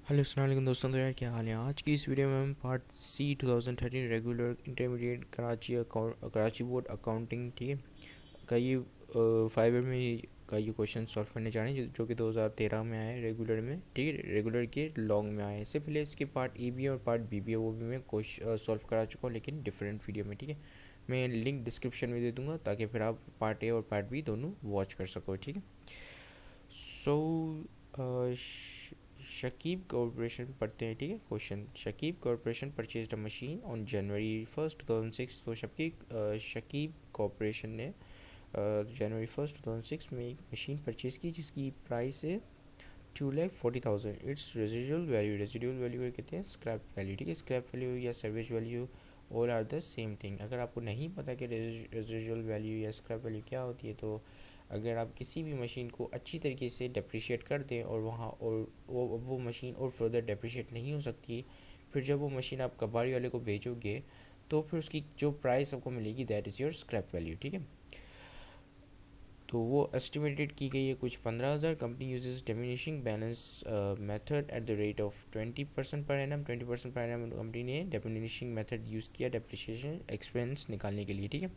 Hello अस्सलाम वालेकुम दोस्तों। तो यार क्या हाल है। आज की इस वीडियो में हम part C 2013 regular intermediate Karachi board accounting, ठीक है, का ये फाइबर में का ये क्वेश्चन सॉल्व करने जा रहे हैं जो कि 2013 में आया है रेगुलर में, ठीक है, रेगुलर के लॉन्ग में आया है। इससे पहले इसके पार्ट ई बी और पार्ट बी भी है, वो भी मैं सॉल्व करा चुका हूँ लेकिन डिफरेंट वीडियो में, ठीक है। मैं लिंक डिस्क्रिप्शन में दे दूँगा ताकि फिर आप पार्ट ए और पार्ट बी दोनों वॉच कर सको, ठीक है। सो शकीब कॉरपोरेशन पढ़ते हैं, ठीक है। Question, Shakib corporation purchase a machine on January 1 2006। तो शकीब कॉरपोरेशन ने जनवरी 1 2006 में एक मशीन परचेज की जिसकी प्राइस है 2,40,000। इट्स रेजिडुअल वैल्यू को कहते हैं स्क्रैप वैल्यू, ठीक है। स्क्रैप वैल्यू या service value all are the same thing. अगर आपको नहीं पता कि रेजिडुअल वैल्यू या स्क्रैप वैल्यू क्या होती है, तो अगर आप किसी भी मशीन को अच्छी तरीके से डेप्रिशिएट कर दें और वहाँ और वो मशीन और फर्दर डेप्रिशिएट नहीं हो सकती, फिर जब वो मशीन आप कबाड़ी वाले को भेजोगे तो फिर उसकी जो प्राइस आपको मिलेगी that is your scrap value, ठीक है। तो वो एस्टिमेटेड की गई है कुछ 15,000। Company uses diminishing balance method at the rate of 20% per annum. 20% per annum company ने डिमिनिशिंग मेथड यूज़ किया डेप्रिसिएशन एक्सपेंस निकालने के लिए, ठीक है।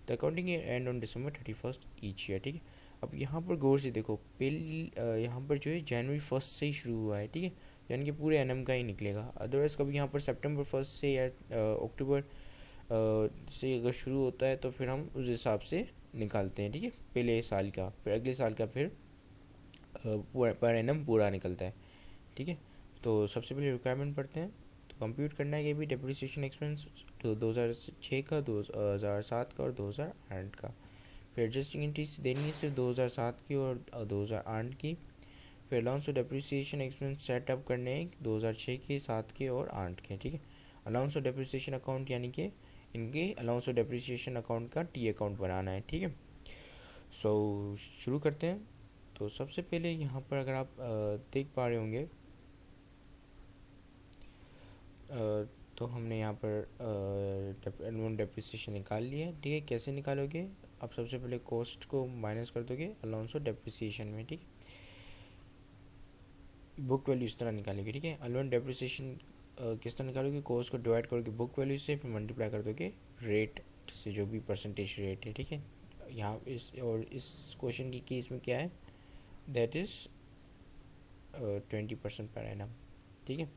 The accounting and on December 31 each year, ठीक है। अब यहाँ पर गौर से देखो, यहाँ पर जो है January 1 से ही शुरू हुआ है, ठीक है, यानी कि पूरे एनम का ही निकलेगा। अदरवाइज़ कभी यहाँ पर September 1 से या अक्टूबर से अगर शुरू होता है तो फिर हम उस हिसाब से निकालते हैं, ठीक है, पहले साल का, फिर अगले साल का, फिर पर एनम पूरा निकलता है, ठीक है। तो सबसे पहले रिक्वायरमेंट पढ़ते हैं। तो कंप्यूट करना है कि भी डेप्रिसिएशन एक्सपेंस तो 2006 का, 2007 का और 2008 का। फिर एडजस्टिंग एंट्रीज देनी है सिर्फ 2007 की और 2008 की। फिर allowance of depreciation expense setup करने हैं 2006 के, 7 के और 8 के, ठीक है। अलाउंस ऑफ डेप्रिसिएशन अकाउंट यानी कि इनके अलाउंस ऑफ डेप्रिसिएशन अकाउंट का टी अकाउंट बनाना है, ठीक है। शुरू करते हैं। तो सबसे पहले यहाँ पर अगर आप देख पा रहे होंगे, तो हमने यहाँ पर एनुअल डेप्रिसिएशन निकाल लिया है, ठीक है। कैसे निकालोगे आप? सबसे पहले कॉस्ट को माइनस कर दोगे अलाउंस ऑफ डेप्रिसिएशन में, ठीक है। बुक वैल्यू इस तरह निकालोगे, ठीक है। एनुअल डेप्रिसिएशन किस तरह निकालोगे? कॉस्ट को डिवाइड करोगे बुक वैल्यू से, फिर मल्टीप्लाई कर दोगे रेट से, जो भी परसेंटेज रेट है, ठीक है। यहाँ इस क्वेश्चन की केस में क्या है, दैट इज़ 20% पर एनम, ठीक है।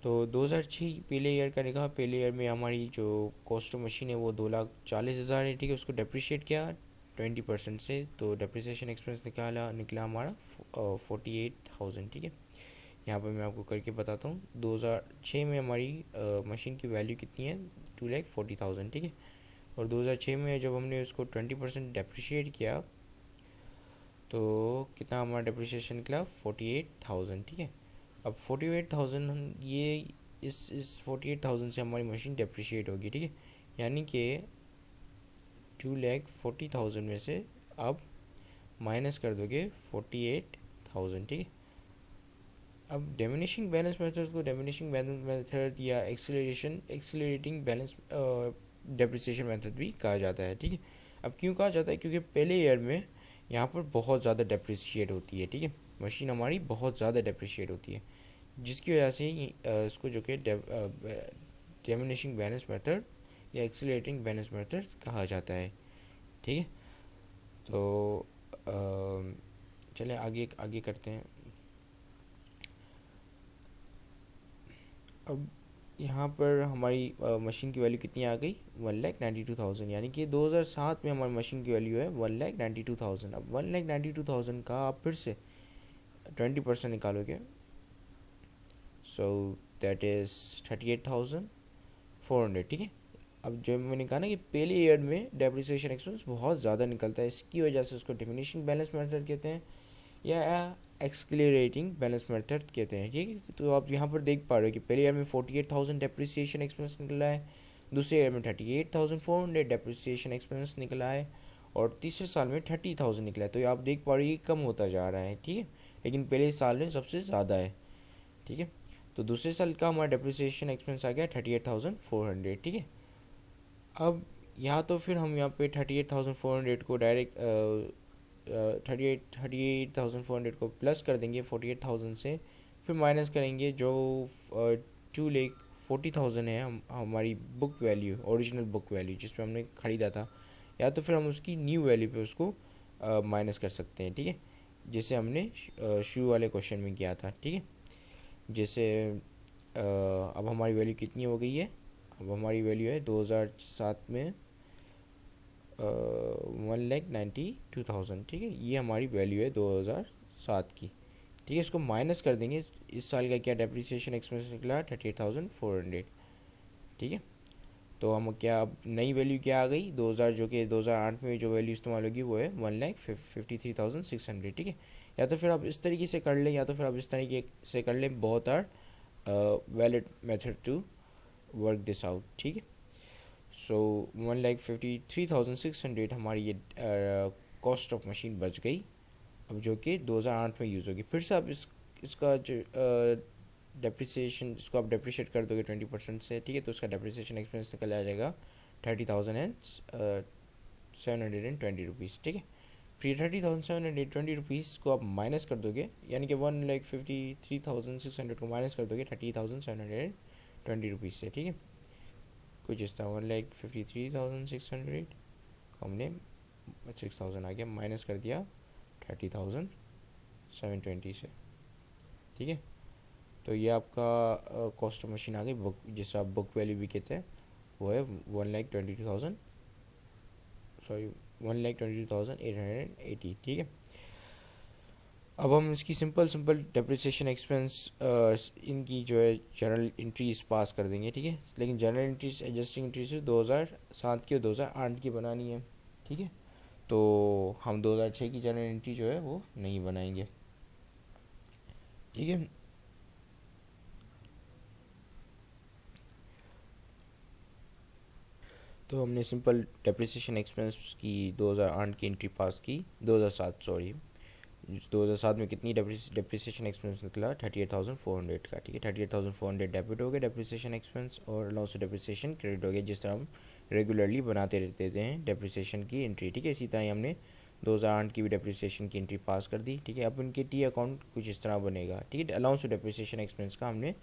तो 2006 पहले ईयर का निकाह। पहले ईयर में हमारी जो कॉस्ट ऑफ मशीन है वो 2,40,000 है, ठीक है। उसको डेप्रिशिएट किया 20% से, तो डेप्रिसिएशन एक्सपेंस निकला हमारा 48,000, ठीक है। यहाँ पर मैं आपको करके बताता हूँ। 2006 में हमारी मशीन की वैल्यू कितनी है? 2,40,000, ठीक है। और 2006 में जब हमने उसको 20% डेप्रिशिएट किया तो कितना हमारा डेप्रिसिएशन निकला? 48,000, ठीक है। अब 48,000 ये इस 48,000 से हमारी मशीन डेप्रिशिएट होगी, ठीक है। यानी कि 2,40,000 में से अब माइनस कर दोगे 48,000, ठीक है। अब डिमिनिशिंग बैलेंस मेथड को डिमिनिशिंग बैलेंस मेथड या एक्सीलरेटिंग बैलेंस डेप्रिसिएशन मेथड भी कहा जाता है, ठीक है। अब क्यों कहा जाता है? क्योंकि पहले ईयर में यहाँ पर बहुत ज़्यादा डेप्रिशिएट होती है, ठीक है। मशीन हमारी बहुत ज़्यादा डेप्रिशिएट होती है, जिसकी वजह से इसको जो कि डिमिनिशिंग बैलेंस मेथड या एक्सीलरेटिंग बैलेंस मेथड कहा जाता है, ठीक है। तो चलें आगे आगे करते हैं। अब यहाँ पर हमारी मशीन की वैल्यू कितनी आ गई? 1,92,000, यानी कि 2007 में हमारी मशीन की वैल्यू है 1,92,000। अब 1,92,000 का आप फिर से 20% निकालोगे, सो दैट इज़ 38,400, ठीक है। अब जो मैंने कहा ना कि पहले ईयर में डेप्रिसिएशन एक्सपेंस बहुत ज़्यादा निकलता है, इसकी वजह से उसको डिमिनिशिंग बैलेंस मेथड कहते हैं या एक्सक्लेरेटिंग बैलेंस मेथड कहते हैं, ठीक है। तो आप यहाँ पर देख पा रहे हो कि पहले ईयर में 48,000 डेप्रिसिएशन एक्सपेंस निकला है, दूसरे ईयर में 38,400 डेप्रिसिएशन एक्सपेंस निकला है और तीसरे साल में 30,000 निकला है। तो आप देख पा रहे हो ये कम होता जा रहा है, ठीक है, लेकिन पहले साल में सबसे ज़्यादा है, ठीक है। तो दूसरे साल का हमारा डेप्रिसिएशन एक्सपेंस आ गया 38,400, ठीक है। अब यहाँ तो फिर हम यहाँ पे 38,400 को डायरेक्ट 38,400 को प्लस कर देंगे 48,000 से, फिर माइनस करेंगे जो 2,40,000 है हमारी book value, original book value जिस पे हमने ख़रीदा था, या तो फिर हम उसकी न्यू वैल्यू पे उसको माइनस कर सकते हैं, ठीक है, जैसे हमने शुरू वाले क्वेश्चन में किया था, ठीक है। जैसे अब हमारी वैल्यू कितनी हो गई है, अब हमारी वैल्यू है 2007 में 1,92,000, ठीक है, ये हमारी वैल्यू है 2007 की, ठीक है। इसको माइनस कर देंगे, इस साल का क्या डेप्रिसिएशन एक्सपेंस निकला 38,400, ठीक है। तो हम क्या, अब नई वैल्यू क्या आ गई 2000, जो कि 2008 में जो वैल्यू इस्तेमाल होगी वो है 1,53,600, ठीक है। या तो फिर आप इस तरीके से कर लें, या तो फिर आप इस तरीके से कर लें, both are valid method to work this out, ठीक है। सो 1,53,600 हमारी ये कॉस्ट ऑफ मशीन बच गई, अब जो कि 2008 में यूज़ होगी। फिर से आप इसका जो डेप्रिसिएशन, इसको आप डेप्रिशिएट कर दोगे 20% से, ठीक है, तो उसका डेप्रिसिएशन एक्सपेंस निकल आ जाएगा 30,720 रुपीज़, ठीक है। फिर 30,720 को आप माइनस कर दोगे, यानी कि 1,53,600 को माइनस कर दोगे 30,720 से, ठीक है, कुछ इस तरह 1,53,600 को हमने 6,000 आ गया माइनस कर दिया 30,720 से, ठीक है। तो ये आपका कॉस्ट ऑफ मशीन आ गई, बुक जिससे आप बुक वैल्यू भी कहते हैं, वो है 1,22,000, सॉरी 1,22,880, ठीक है। अब हम इसकी सिंपल डेप्रिसिएशन एक्सपेंस इनकी जो है जर्नल एंट्रीज पास कर देंगे, ठीक है। लेकिन जर्नल एंट्रीज एडजस्टिंग एंट्रीज 2007 की और 2008 की बनानी है, ठीक है। तो हम 2006 की जर्नल एंट्री जो है वो नहीं बनाएंगे, ठीक है। तो हमने सिंपल डेप्रिसिएशन एक्सपेंस की 2008 की एंट्री पास की, 2007 सॉरी, 2007 में कितनी डेप्रिसिएशन एक्सपेंस निकला 38,400 का, ठीक है। 38,400 डेबिट हो गया डेप्रिसिएशन एक्सपेंस, और अलाउंस टू डेप्रिसिएशन क्रेडिट हो गया, जिस तरह हम रेगुलरली बनाते रहते हैं डेप्रिसिएशन की एंट्री, ठीक है। इसी तरह ही हमने 2008 की भी डेप्रिसिएशन की एंट्री पास कर दी, ठीक है। अब इनके टी अकाउंट कुछ इस तरह बनेगा, ठीक है। अलाउंस टू डेप्रिसिएशन एक्सपेंस का हमने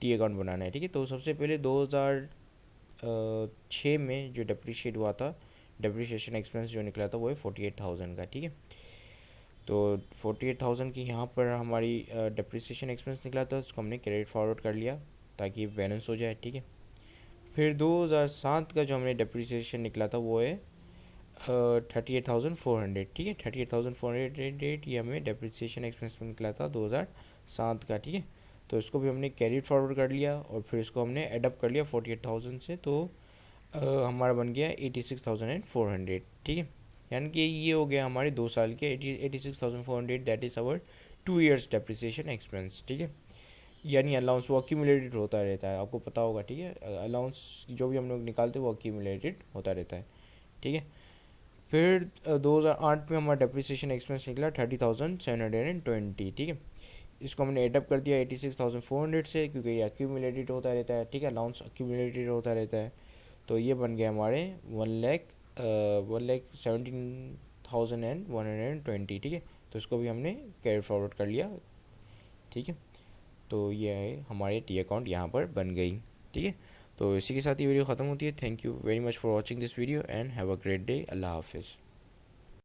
टी अकाउंट बनाना है, ठीक है। तो सबसे पहले 2006 में जो डेप्रिशिएट हुआ था, डेप्रिसिएशन एक्सपेंस जो निकला था वो है 48,000 का, ठीक है। तो 48,000 की यहाँ पर हमारी डेप्रिसिएशन एक्सपेंस निकला था, उसको हमने क्रेडिट फॉरवर्ड कर लिया ताकि बैलेंस हो जाए, ठीक है। फिर 2007 का जो हमने डेप्रिसिएशन निकला था वो है 38,400, ठीक है। 38,400 ये हमें डेप्रिसिएशन एक्सपेंस में निकला था 2007 का, ठीक है। तो इसको भी हमने कैरी फॉरवर्ड कर लिया, और फिर इसको हमने एडअप कर लिया 48,000 से, तो हमारा बन गया 86,400, ठीक है। यानी कि ये हो गया हमारे 2 साल के 86,400, that is our 2 years depreciation expense, ठीक है। यानी अलाउंस वो अक्यूमुलेटेड होता रहता है, आपको पता होगा, ठीक है। अलाउंस जो भी हम लोग निकालते हैं वो अक्यूमुलेटेड होता रहता है, ठीक है। फिर 2008 में हमारा डेप्रिसिएशन एक्सपेंस निकला 30,720, ठीक है। इसको हमने एडअप कर दिया 86,400 से, क्योंकि ये अक्यूमुलेटेड होता रहता है, ठीक है, अलाउंस अक्यूमुलेटेड होता रहता है। तो ये बन गया हमारे 1,17,120, ठीक है। तो इसको भी हमने कैरी फॉरवर्ड कर लिया, ठीक है। तो ये है हमारे टी अकाउंट यहाँ पर बन गई, ठीक है। तो इसी के साथ ये वीडियो ख़त्म होती है। Thank you very much for watching this video and have a great day. अल्लाह हाफिज़।